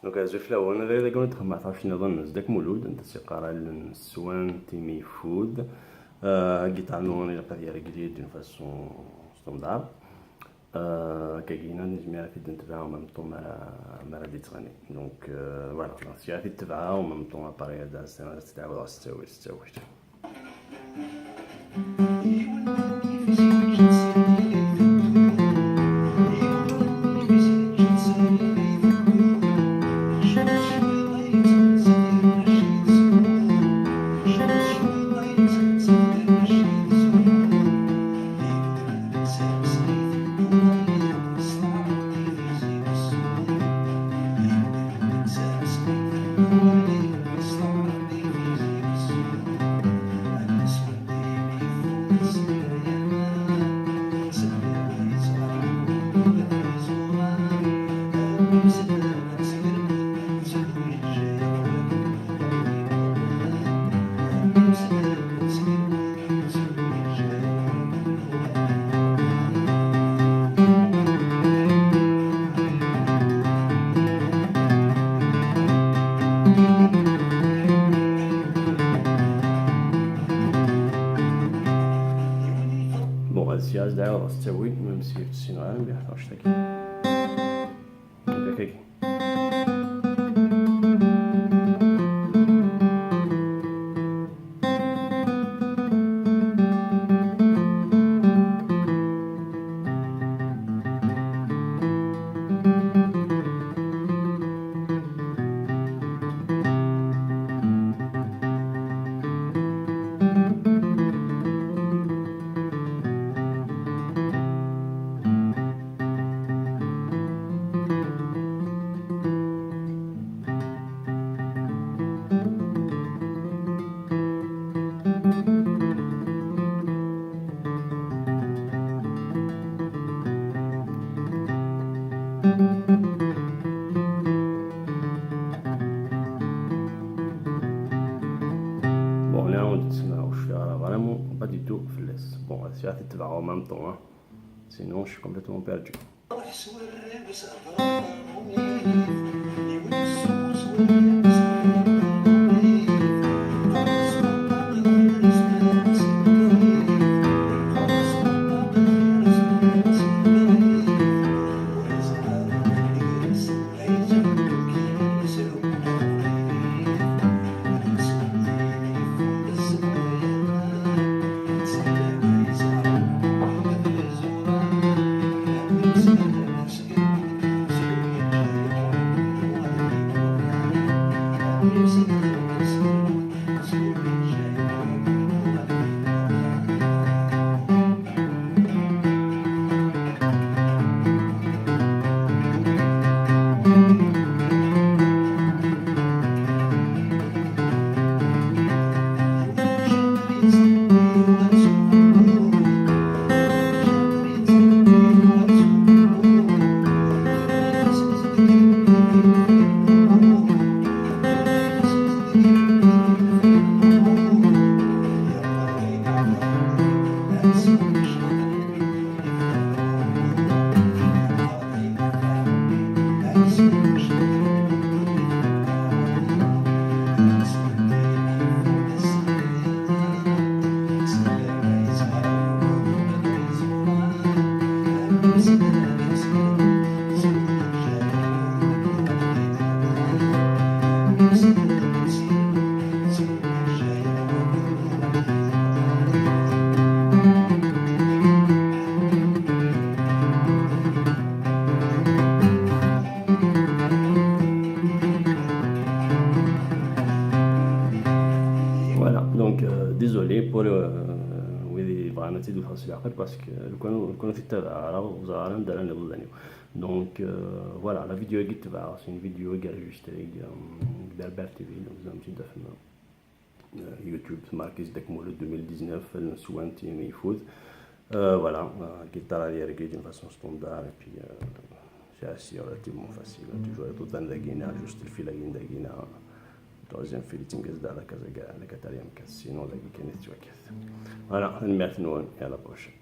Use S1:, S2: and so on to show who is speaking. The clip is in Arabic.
S1: دونك زوج فلاون هذا كنت تخمم عرفش نظن زداك مولود انت سيقارا السوان تيمي فود جيتار نون الى قضيه جديد دون فاسون ستوندار كاينه نجمع في نتبعها ومام طون ما غادي تغني دونك فوالا سي في تبعها ومام طون اباري هذا السنه تتعاود تستوي بون هاد السياج داير راس تساوي ميم سي في السينو عالم بيح واش تاكي هكا كاكي بون هنا نعاود تسمعو شويه فريمون با دي تو فلاس بون هاد السياج تتبعو ان ميم طون سينون شي كومبليتومون بيردو دونك ديزولي بور ويلي بغانا نزيدو في العقل باسكو كون تتابع راه وزاره ندير انا بلانيو دونك فوالا لا فيديو كي تبع سي فيديو كاع ريجيستري دار بار تي في دونك زعما تبدا في يوتيوب ماركيز داك مولود 2019 سوان تيمي يفوز فوالا الجيتار ديالي ريكيدين فاسون ستوندار اي بي سي اسي ريلاتيفمون فاسيل تجو طوطان داكينا جوست الفيلاكين داكينا troisième fil تنقز على كذا على كتاليا مكاس سينو داكي كاين تواكث فوالا نمات نون يلا بروشين